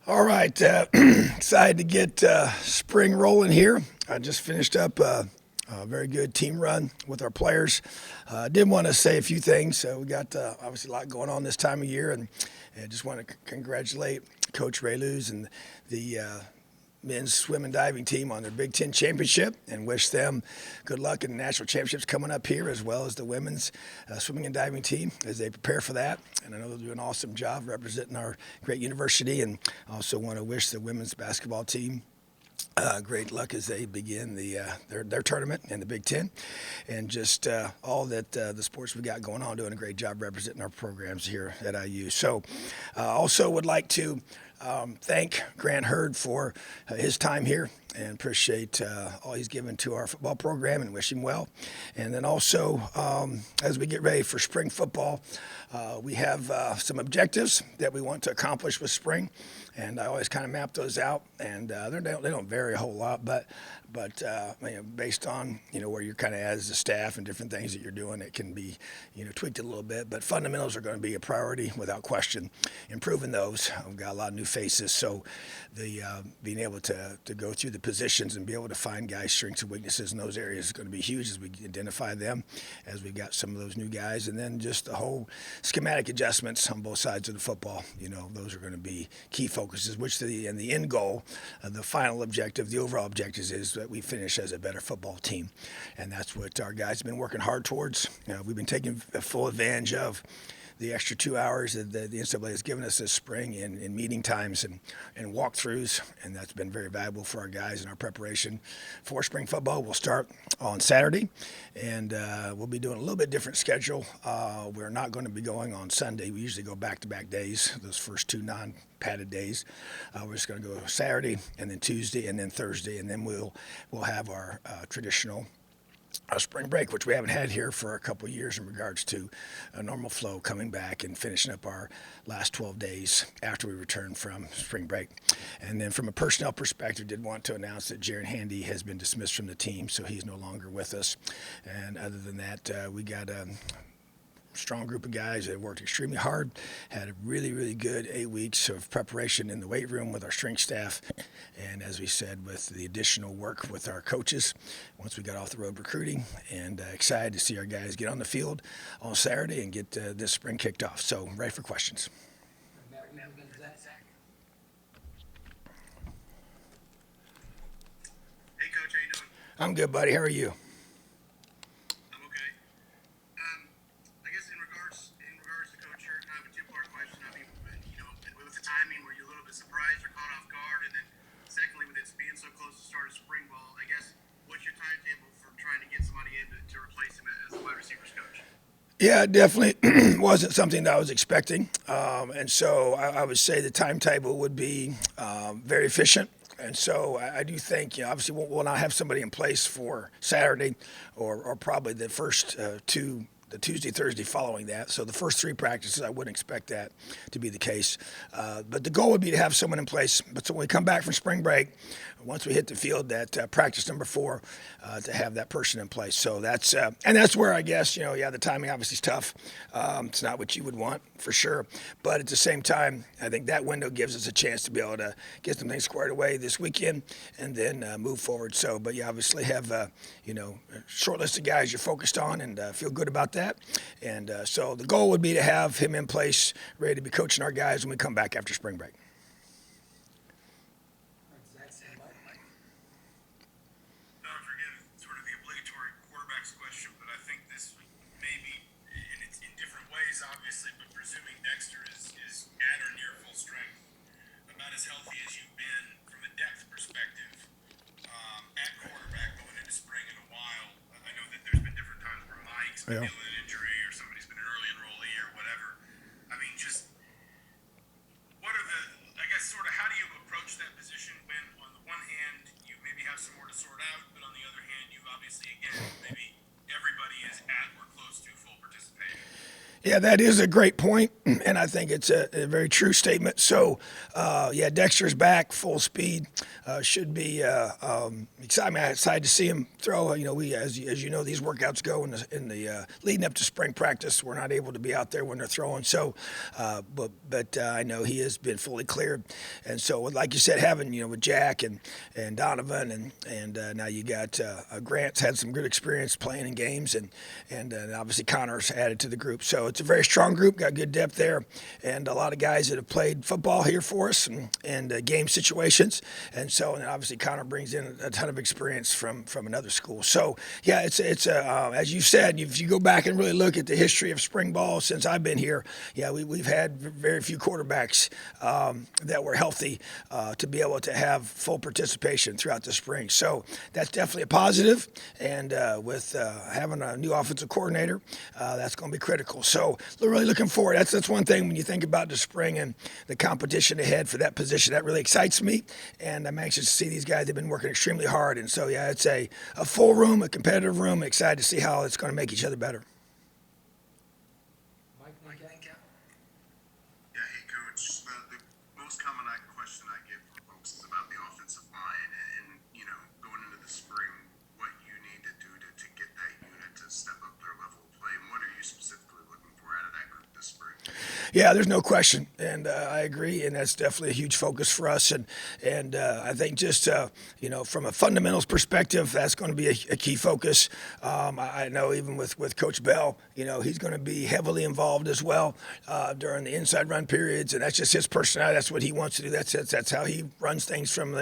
All right, excited to get spring rolling here. I just finished up a very good team run with our players. I did want to say a few things. We got obviously a lot going on this time of year, and I just want to congratulate Coach Ray Luz and the men's swim and diving team on their Big Ten championship and wish them good luck in the national championships coming up here, as well as the women's swimming and diving team as they prepare for that. And I know they'll do an awesome job representing our great university. And also want to wish the women's basketball team great luck as they begin their tournament in the Big Ten, and just all that the sports we got going on, doing a great job representing our programs here at IU. So, also would like to thank Grant Hurd for his time here and appreciate all he's given to our football program and wish him well. And then also, as we get ready for spring football, we have some objectives that we want to accomplish with spring, and I always kind of map those out, and they don't vary a whole lot, but based on where you're kind of as a staff and different things that you're doing, it can be tweaked a little bit. But fundamentals are going to be a priority without question. Improving those, we've got a lot of new faces, so the being able to go through the positions and be able to find guys' strengths and weaknesses in those areas is going to be huge as we identify them, as we've got some of those new guys, and then just the whole schematic adjustments on both sides of the football. Those are going to be key focuses, which the end goal, the final objective, the overall objective is that we finish as a better football team, and that's what our guys have been working hard towards. We've been taking full advantage of the extra 2 hours that the NCAA has given us this spring in meeting times and walkthroughs, and that's been very valuable for our guys in our preparation for spring football. We'll start on Saturday, and we'll be doing a little bit different schedule. We're not going to be going on Sunday. We usually go back-to-back days, those first two non-padded days. We're just going to go Saturday and then Tuesday and then Thursday, and then we'll have our traditional spring break, which we haven't had here for a couple of years in regards to a normal flow, coming back and finishing up our last 12 days after we return from spring break. And then from a personnel perspective, did want to announce that Jaron Handy has been dismissed from the team, so he's no longer with us. And other than that, we got a strong group of guys that worked extremely hard, had a really, really good 8 weeks of preparation in the weight room with our strength staff, and as we said, with the additional work with our coaches once we got off the road recruiting, and excited to see our guys get on the field on Saturday and get this spring kicked off. So ready for questions. Hey, Coach, how you doing? I'm good, buddy. How are you? I'm okay. I guess in regards to Coach, here, kind of a two-part question. I mean, with the timing, were you a little bit surprised or caught off guard? And then, secondly, with it being so close to start of spring ball, I guess what's your timetable for trying to get somebody in to replace him as the wide receivers coach? Yeah, it definitely wasn't something that I was expecting. And so I would say the timetable would be very efficient. And so I do think, obviously we'll not have somebody in place for Saturday or probably the first two, the Tuesday, Thursday following that. So the first three practices, I wouldn't expect that to be the case. But the goal would be to have someone in place. But so when we come back from spring break, once we hit the field, that practice number 4, to have that person in place. So that's and that's where I guess, the timing obviously is tough. It's not what you would want for sure. But at the same time, I think that window gives us a chance to be able to get some things squared away this weekend and then move forward. So, but you obviously have, a short list of guys you're focused on and feel good about that. And so the goal would be to have him in place, ready to be coaching our guys when we come back after spring break. Don't forget sort of the obligatory quarterback's question, but I think this may be, and it's in different ways, obviously, but presuming Dexter is at or near full strength, about as healthy as you've been from a depth perspective at quarterback going into spring in a while. I know that there's been different times where Mike's been dealing with an injury or somebody's been an early enrollee or whatever. I mean, just what are the, I guess, sort of how do you approach that position when, on the one hand, you maybe have some more to sort out, but on the other hand, you obviously, again, maybe everybody is at or close to full participation? Yeah, that is a great point, and I think it's a very true statement. So, yeah, Dexter's back, full speed. Should be exciting. I'm excited to see him throw. You know, we as you know, these workouts go in the leading up to spring practice. We're not able to be out there when they're throwing. So, but I know he has been fully cleared, and so like you said, having with Jack and Donovan and now you got Grant's had some good experience playing in games, and obviously Connor's added to the group. So it's a very strong group, got good depth there, and a lot of guys that have played football here for us and game situations. And so, and obviously Connor brings in a ton of experience from another school. So yeah, it's as you said, if you go back and really look at the history of spring ball since I've been here, yeah, we've had very few quarterbacks that were healthy to be able to have full participation throughout the spring. So that's definitely a positive, and with having a new offensive coordinator, that's going to be critical. So really looking forward. That's one thing when you think about the spring and the competition ahead for that position. That really excites me, and I'm anxious to see these guys. They've been working extremely hard, and so yeah, it's a full room, a competitive room. Excited to see how it's going to make each other better. Yeah, hey coach. The most common question I get from folks is about the offensive line and going into the spring, what you need to do to get that unit to step up their level of play, and what are you specifically looking for out of that group this spring? Yeah, there's no question, and I agree, and that's definitely a huge focus for us. And I think just from a fundamentals perspective, that's going to be a key focus. I know even with Coach Bell, he's going to be heavily involved as well during the inside run periods, and that's just his personality. That's what he wants to do. That's how he runs things from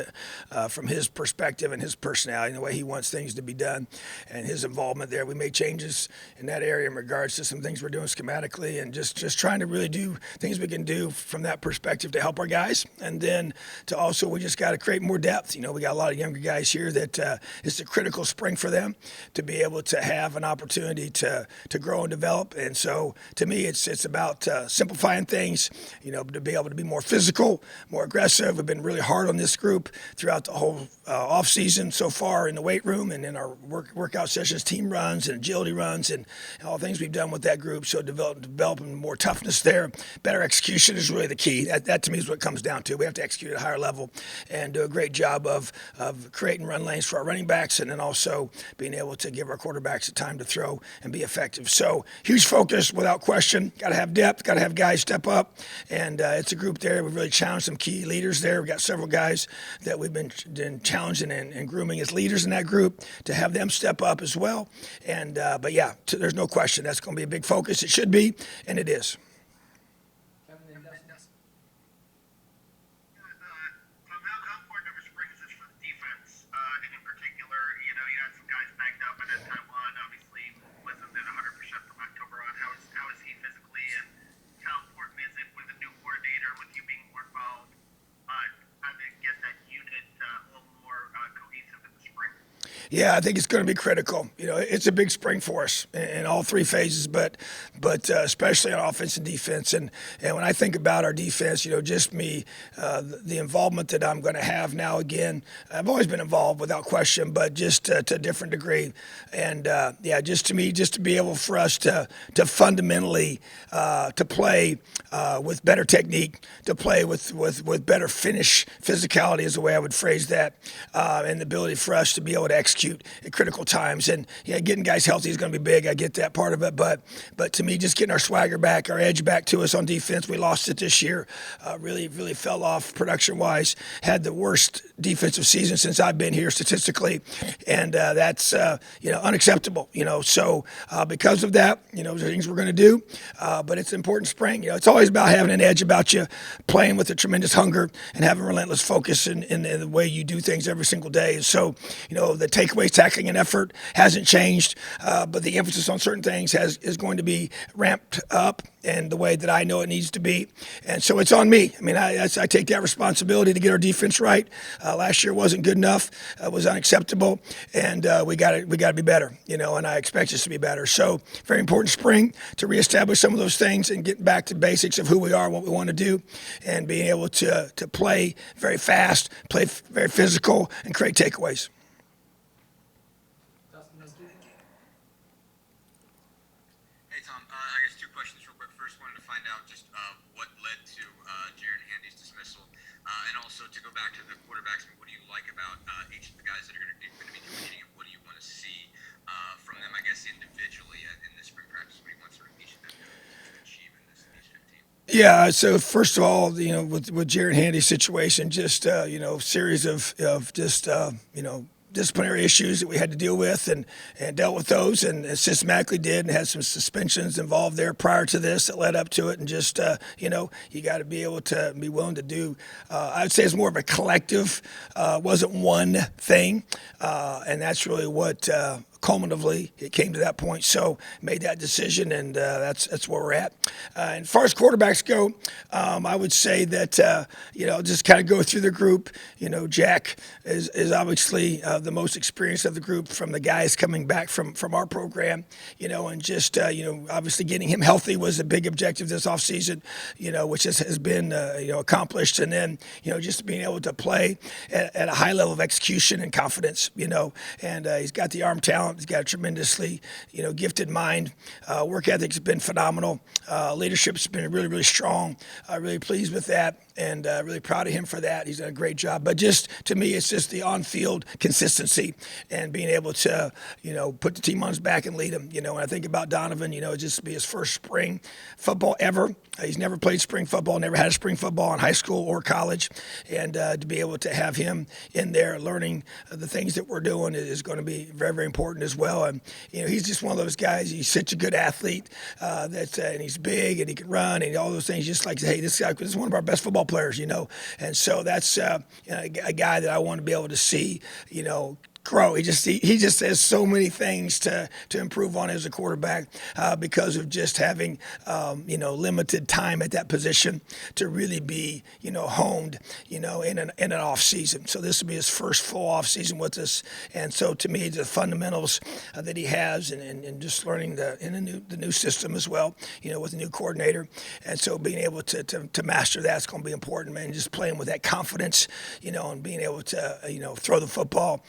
his perspective and his personality, and the way he wants things to be done, and his involvement there. We made changes in that area in regards to some things we're doing schematically, and just trying to really do things we can do from that perspective to help our guys, and then to also we just got to create more depth. We got a lot of younger guys here that it's a critical spring for them to be able to have an opportunity to grow and develop. And so to me, it's about simplifying things. To be able to be more physical, more aggressive. We've been really hard on this group throughout the whole off season so far in the weight room and in our workout sessions, team runs and agility runs and all the things we've done with that group. So developing more toughness there. Better execution is really the key. That to me is what it comes down to. We have to execute at a higher level and do a great job of creating run lanes for our running backs, and then also being able to give our quarterbacks the time to throw and be effective. So huge focus without question. Got to have depth, got to have guys step up, and it's a group there. We've really challenged some key leaders there. We've got several guys that we've been challenging and grooming as leaders in that group to have them step up as well. And but yeah, there's no question that's going to be a big focus. It should be, and it is. How important of a spring is this for the defense? And in particular, you had some guys banged up, and then Taiwan obviously wasn't at 100% from October on. How is he physically, and how important is it with a new coordinator, with you being more involved, how to get that unit a little more cohesive in the spring? Yeah, I think it's going to be critical. It's a big spring for us in all three phases, but especially on offense and defense. And when I think about our defense, just me, the involvement that I'm going to have now again, I've always been involved without question, but just to a different degree. And just to me, just to be able for us to fundamentally to play with better technique, to play with better finish physicality is the way I would phrase that, and the ability for us to be able to execute at critical times. And getting guys healthy is going to be big. I get that part of it, but to me, just getting our swagger back, our edge back to us on defense. We lost it this year. Really fell off production wise. Had the worst defensive season since I've been here statistically, and that's unacceptable. So because of that, there's things we're going to do, but it's an important spring. It's always about having an edge about you, playing with a tremendous hunger, and having relentless focus in the way you do things every single day. And so the takeaways, tackling, and effort hasn't changed, but the emphasis on certain things is going to be ramped up in the way that I know it needs to be. And so it's on me. I take that responsibility to get our defense right. Last year wasn't good enough. It was unacceptable, and we got to be better. And I expect us to be better. So very important spring to reestablish some of those things and get back to basics of who we are, what we want to do, and being able to play very fast, play very physical, and create takeaways. Hey Tom, I guess two questions real quick. And also to go back to the quarterbacks, what do you like about each of the guys that are going to be competing, and what do you want to see from them, I guess, individually in this spring practice? What do you want sort of each of them to achieve in these 15? Yeah. So first of all, with Jared Handy's situation, just series of just disciplinary issues that we had to deal with and dealt with those and systematically did and had some suspensions involved there prior to this that led up to it. And just, you got to be able to be willing to do, I would say it's more of a collective, wasn't one thing. And that's really what, culminatively, it came to that point. So made that decision, and that's where we're at. And as far as quarterbacks go, I would say that just kind of go through the group. Jack is obviously the most experienced of the group from the guys coming back from our program. And just obviously getting him healthy was a big objective this offseason, which has been accomplished. And then just being able to play at a high level of execution and confidence. And he's got the arm talent. He's got a tremendously, gifted mind. Work ethic's been phenomenal. Leadership's been really, really strong. Really pleased with that, and really proud of him for that. He's done a great job. But just to me, it's just the on-field consistency and being able to, put the team on his back and lead them. When I think about Donovan, just be his first spring football ever. He's never played spring football, never had a spring football in high school or college, and to be able to have him in there learning the things that we're doing is going to be very, very important as well. And he's just one of those guys. He's such a good athlete and he's big and he can run and all those things. Just like, hey, this is one of our best football players, And so that's a guy that I want to be able to see, grow. He just has so many things to improve on as a quarterback because of just having limited time at that position to really be honed in an off season. So this will be his first full off season with us, and so to me the fundamentals that he has and just learning the new system as well, with a new coordinator, and so being able to master that's going to be important, man. Just playing with that confidence, and being able to throw the football,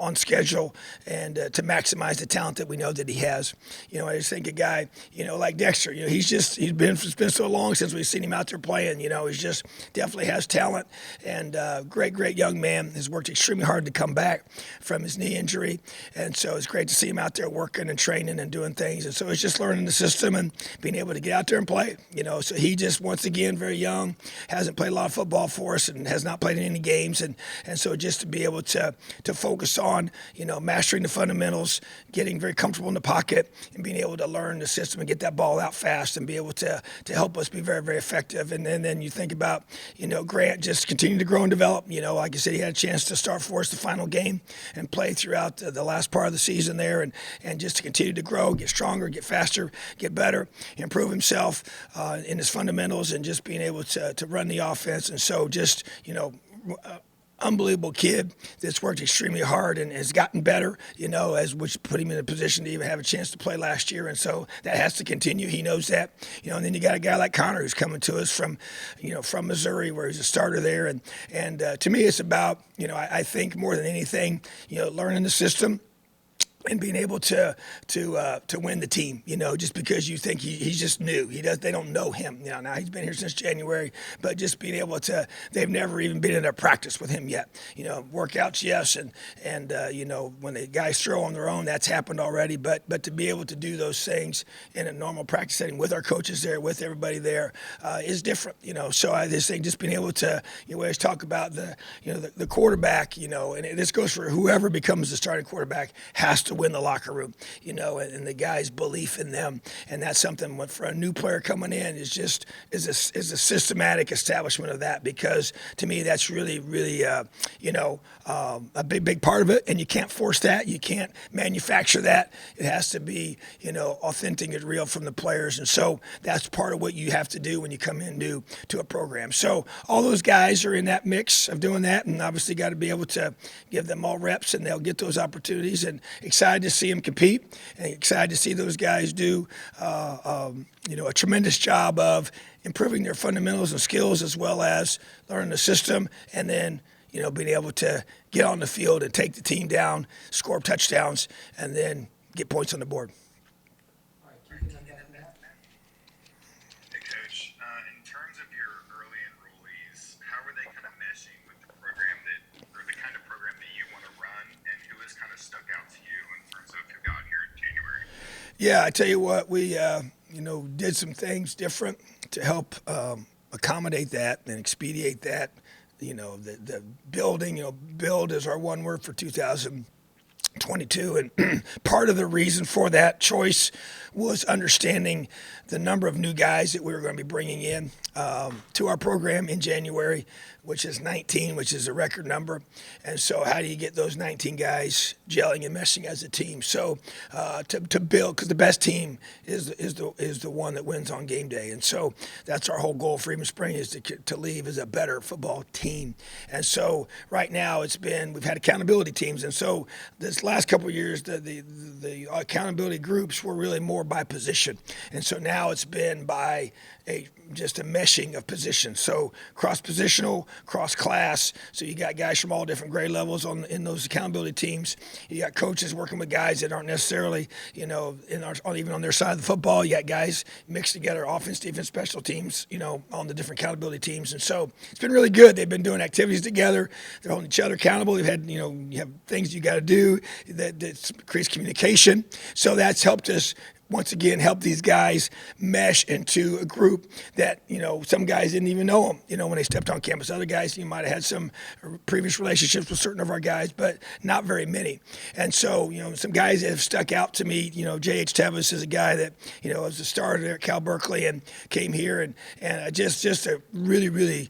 on schedule and to maximize the talent that we know that he has. I just think a guy, like Dexter, it's been so long since we've seen him out there playing. He's just definitely has talent and great young man. Has worked extremely hard to come back from his knee injury, and so it's great to see him out there working and training and doing things. And so it's just learning the system and being able to get out there and play. So he just once again very young, hasn't played a lot of football for us and has not played in any games, and so just to be able to focus on mastering the fundamentals, getting very comfortable in the pocket, and being able to learn the system and get that ball out fast and be able to help us be very, very effective. And then you think about, Grant just continuing to grow and develop. Like I said, he had a chance to start for us the final game and play throughout the last part of the season there, and just to continue to grow, get stronger, get faster, get better, improve himself in his fundamentals, and just being able to run the offense. And so just, unbelievable kid that's worked extremely hard and has gotten better, which put him in a position to even have a chance to play last year. And so that has to continue. He knows that, and then you got a guy like Connor who's coming to us from Missouri, where he's a starter there. And to me, it's about, I think more than anything, learning the system and being able to win the team, just because you think he's just new. They don't know him. Now he's been here since January, but just being able to, they've never even been in a practice with him yet. Workouts, yes, and when the guys throw on their own, that's happened already. But to be able to do those things in a normal practice setting with our coaches there, with everybody there, is different. So I just think just being able to, we always talk about the quarterback, and this goes for whoever becomes the starting quarterback has to win the locker room, and the guys' belief in them, and that's something for a new player coming in is a systematic establishment of that, because to me that's really a big part of it, and you can't force that, you can't manufacture that. It has to be authentic and real from the players, and so that's part of what you have to do when you come in new to a program. So all those guys are in that mix of doing that, and obviously got to be able to give them all reps, and they'll get those opportunities, and excited to see them compete, and excited to see those guys do a tremendous job of improving their fundamentals and skills, as well as learning the system, and then being able to get on the field and take the team down, score touchdowns, and then get points on the board. Hey, Coach, in terms of your early enrollees, how were they kind of meshed Yeah, I tell you what, we did some things different to help accommodate that and expedite that. The building. Build is our one word for 2022, and part of the reason for that choice was understanding the number of new guys that we were going to be bringing in to our program in January, which is 19, which is a record number. And so how do you get those 19 guys gelling and meshing as a team? So to build, because the best team is the one that wins on game day. And so that's our whole goal for Freeman Spring, is to leave as a better football team. And so right now we've had accountability teams. And so this last couple of years, the accountability groups were really more by position. And so now it's been by just a meshing of positions. So cross-positional, cross-class. So you got guys from all different grade levels in those accountability teams. You got coaches working with guys that aren't necessarily, even on their side of the football. You got guys mixed together, offense, defense, special teams, on the different accountability teams. And so it's been really good. They've been doing activities together. They're holding each other accountable. They've had, you have things you got to do that creates communication. So that's helped us once again help these guys mesh into a group that, some guys didn't even know them, when they stepped on campus. Other guys, you might have had some previous relationships with certain of our guys, but not very many. And so, some guys that have stuck out to me, J.H. Tevis is a guy that, was a starter there at Cal Berkeley and came here and just a really, really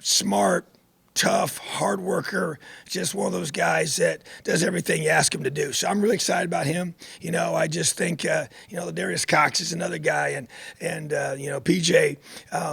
smart, tough, hard worker, just one of those guys that does everything you ask him to do. So I'm really excited about him. I just think, Darius Cox is another guy, and PJ,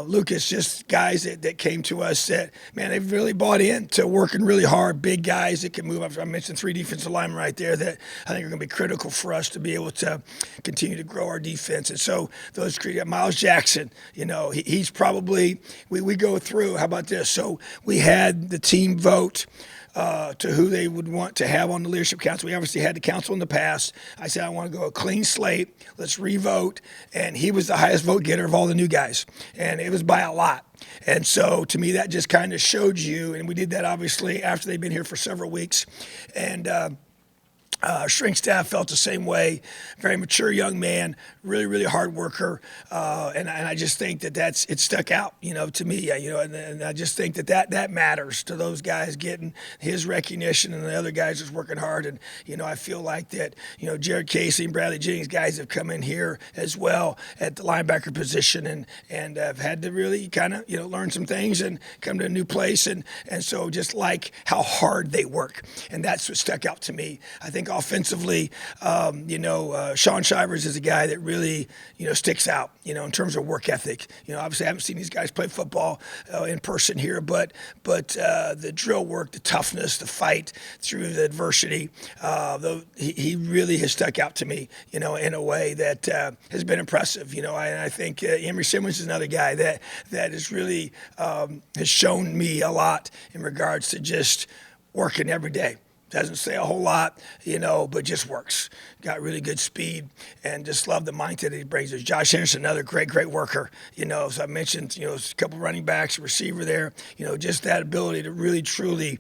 Lucas, just guys that came to us that, man, they've really bought into working really hard, big guys that can move up. I mentioned 3 defensive linemen right there that I think are going to be critical for us to be able to continue to grow our defense. And so those, Miles Jackson, he's probably, we go through, how about this? So we had the team vote to who they would want to have on the leadership council. We obviously had the council in the past. I said, I want to go a clean slate. Let's re-vote. And he was the highest vote getter of all the new guys. And it was by a lot. And so to me, that just kind of showed you, and we did that obviously after they'd been here for several weeks. And shrink staff felt the same way. Very mature young man, really, really hard worker, and I just think that it stuck out, to me, and I just think that matters to those guys getting his recognition and the other guys just working hard, and I feel like that, Jared Casey and Bradley Jennings, guys have come in here as well at the linebacker position, and have had to really kind of learn some things and come to a new place, and so just like how hard they work, and that's what stuck out to me. I think offensively, Sean Shivers is a guy that really, sticks out, in terms of work ethic. Obviously I haven't seen these guys play football in person here, but the drill work, the toughness, the fight through the adversity, he really has stuck out to me, in a way that has been impressive. I think Emory Simmons is another guy that is really has shown me a lot in regards to just working every day. Doesn't say a whole lot, but just works. Got really good speed, and just love the mindset that he brings us. Josh Henderson, another great worker. As I mentioned, a couple running backs, a receiver there. Just that ability to really, truly,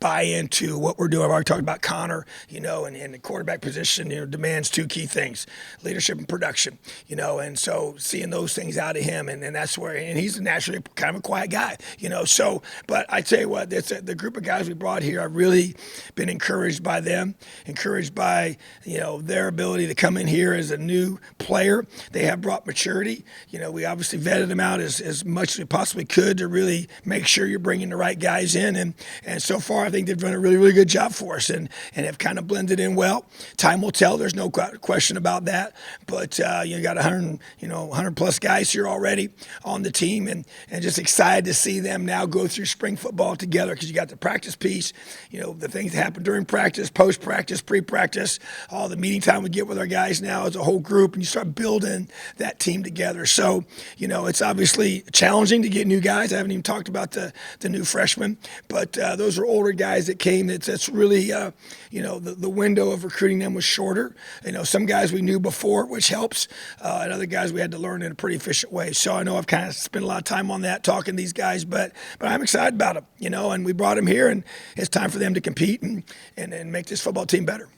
buy into what we're doing. I've already talked about Connor, and the quarterback position, demands 2 key things: leadership and production, and so seeing those things out of him, and that's where, and he's naturally kind of a quiet guy, so, but I tell you what, the group of guys we brought here, I've really been encouraged by them, encouraged by, their ability to come in here as a new player. They have brought maturity. We obviously vetted them out as much as we possibly could to really make sure you're bringing the right guys in, and so far, I think they've done a really, really good job for us and have kind of blended in well. Time will tell. There's no question about that. But you got 100 plus guys here already on the team, and just excited to see them now go through spring football together, because you got the practice piece, the things that happen during practice, post-practice, pre-practice, all the meeting time we get with our guys now as a whole group, and you start building that team together. So, it's obviously challenging to get new guys. I haven't even talked about the new freshmen, but those are older guys that came. That's really, the window of recruiting them was shorter. Some guys we knew before, which helps, and other guys we had to learn in a pretty efficient way. So I know I've kind of spent a lot of time on that, talking to these guys, but I'm excited about them, and we brought them here, and it's time for them to compete and make this football team better.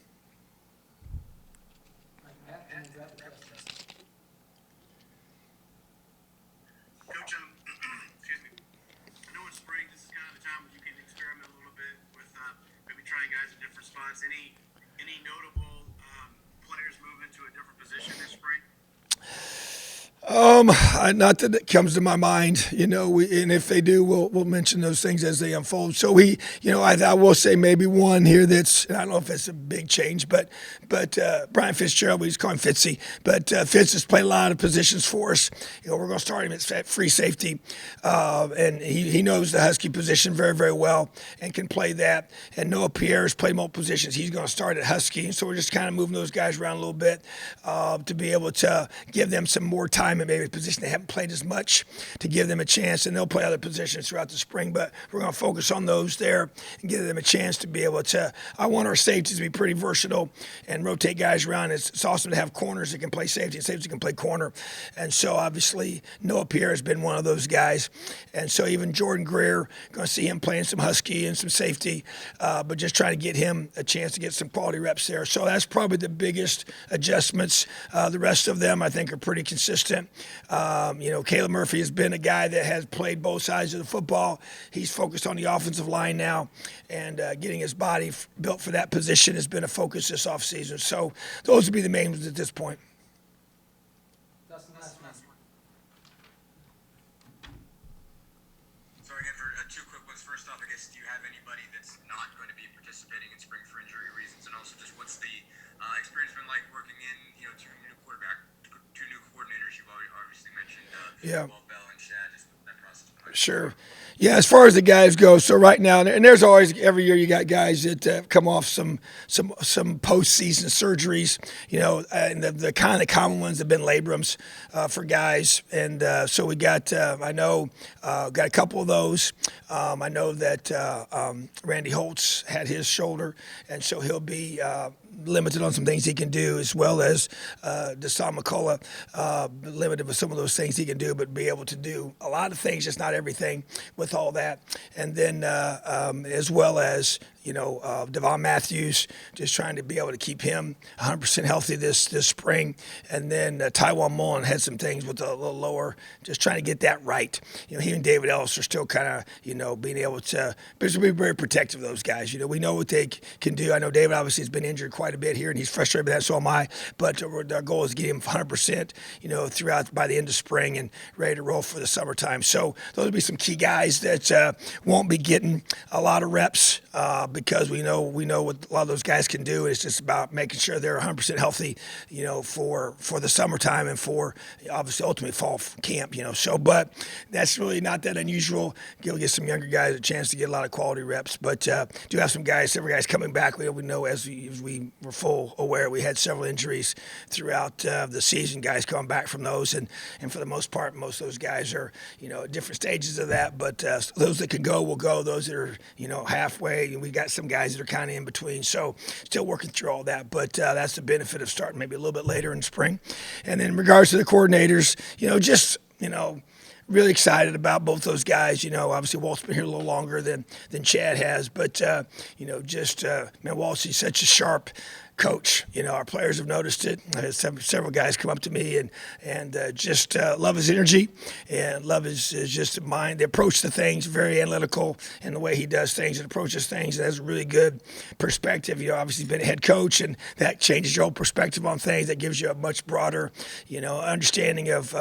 thoughts. Any notable players moving to a different position this spring? Not that it comes to my mind, and if they do, we'll mention those things as they unfold. So I will say maybe one here that's, I don't know if it's a big change, but Brian Fitzgerald, we just call him Fitzy, but Fitz has played a lot of positions for us. We're going to start him at free safety, and he knows the Husky position very, very well and can play that. And Noah Pierre has played multiple positions. He's going to start at Husky, and so we're just kind of moving those guys around a little bit to be able to give them some more time in maybe a position they haven't played as much, to give them a chance, and they'll play other positions throughout the spring, but we're going to focus on those there and give them a chance to be able to. I want our safeties to be pretty versatile and rotate guys around. It's awesome to have corners that can play safety and safeties that can play corner, and so obviously Noah Pierre has been one of those guys, and so even Jordan Greer, going to see him playing some Husky and some safety, but just trying to get him a chance to get some quality reps there. So that's probably the biggest adjustments. The rest of them I think are pretty consistent. Caleb Murphy has been a guy that has played both sides of the football. He's focused on the offensive line now, and getting his body built for that position has been a focus this offseason. So those would be the main ones at this point. So again, for two quick ones. First off, I guess, do you have anybody that's not going to be participating in spring for injury reasons? And also, just what's the experience been like working in, two new coordinators? You've obviously mentioned Bell and Shad. Just that process. Sure. Yeah, as far as the guys go, so right now, and there's always every year you got guys that come off some postseason surgeries, and the kind of common ones have been labrums for guys, and so we got I know got a couple of those. I know that Randy Holtz had his shoulder, and so he'll be limited on some things he can do, as well as Deshaun McCullough, limited with some of those things he can do, but be able to do a lot of things, just not everything with all that. And then as well as Devon Matthews, just trying to be able to keep him 100% healthy this spring. And then Taiwan Mullen had some things with a little lower, just trying to get that right. He and David Ellis are still kind of, being able to, be very protective of those guys. We know what they can do. I know David obviously has been injured quite a bit here, and he's frustrated with that, so am I. But our goal is to get him 100%, throughout by the end of spring and ready to roll for the summertime. So those will be some key guys that won't be getting a lot of reps because we know what a lot of those guys can do. It's just about making sure they're 100% healthy, for the summertime and for obviously ultimately fall camp, So, but that's really not that unusual. You'll get some younger guys a chance to get a lot of quality reps, but do have some guys, several guys coming back. We know as we were full aware, we had several injuries throughout the season. Guys coming back from those, and for the most part, most of those guys are at different stages of that. But those that can go will go. Those that are halfway, we got some guys that are kind of in between. So still working through all that. But that's the benefit of starting maybe a little bit later in spring. And then in regards to the coordinators, really excited about both those guys. Obviously Walt's been here a little longer than Chad has, but Walt's, he's such a sharp coach. Our players have noticed it. I had several guys come up to me and just love his energy and love his just mind. The approach to things, very analytical in the way he does things and approaches things, and has a really good perspective. Obviously he's been a head coach, and that changes your whole perspective on things. That gives you a much broader, understanding of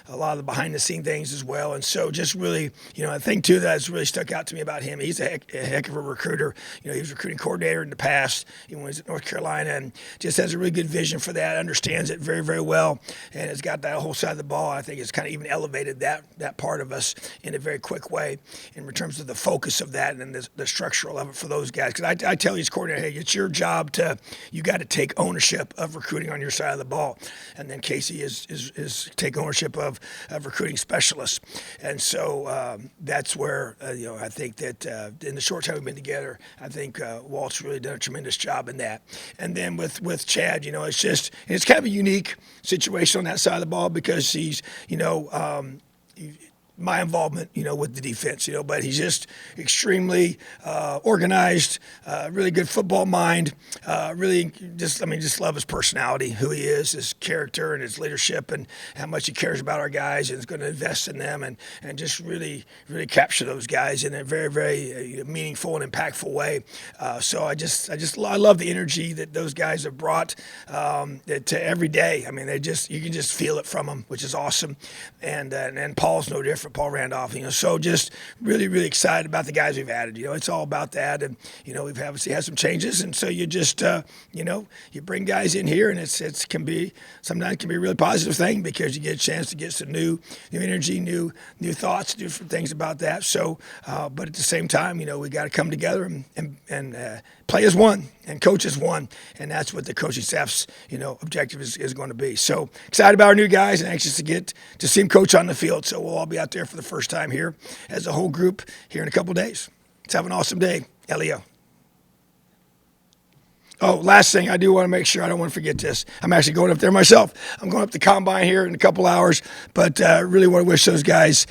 a lot of the behind the scene things as well. And so just really, I think too that's really stuck out to me about him. He's a heck of a recruiter. He was recruiting coordinator in the past, when he was at North Carolina, and just has a really good vision for that, understands it very, very well, and has got that whole side of the ball. I think it's kind of even elevated that part of us in a very quick way in terms of the focus of that and the structural of it for those guys. Because I tell each coordinator, hey, it's your job you got to take ownership of recruiting on your side of the ball. And then Casey is take ownership of recruiting specialists. And so that's where, I think that in the short time we've been together, I think Walt's really done a tremendous job in that. And then with Chad, it's kind of a unique situation on that side of the ball because he's, my involvement, with the defense, but he's just extremely organized, really good football mind, really just love his personality, who he is, his character and his leadership, and how much he cares about our guys and is going to invest in them and just really, really capture those guys in a very, very meaningful and impactful way. So I love the energy that those guys have brought to every day. I mean, you can just feel it from them, which is awesome. And Paul's no different, Paul Randolph. So just really, really excited about the guys we've added. It's all about that, and we've obviously had some changes, and so you just you bring guys in here, and sometimes it can be a really positive thing because you get a chance to get some new energy, new thoughts, different things about that. So, but at the same time, we got to come together and play as one and coach as one, and that's what the coaching staff's objective is going to be. So excited about our new guys and anxious to get to see them coach on the field. So we'll all be out there for the first time here as a whole group here in a couple of days. Let's have an awesome day. Elio. Oh, last thing, I do want to make sure I don't want to forget this. I'm actually going up there myself. I'm going up to Combine here in a couple hours, but really want to wish those guys,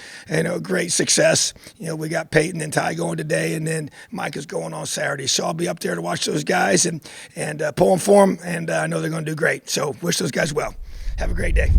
great success. We got Peyton and Ty going today, and then Mike is going on Saturday. So I'll be up there to watch those guys and pulling for them, and I know they're going to do great. So wish those guys well. Have a great day.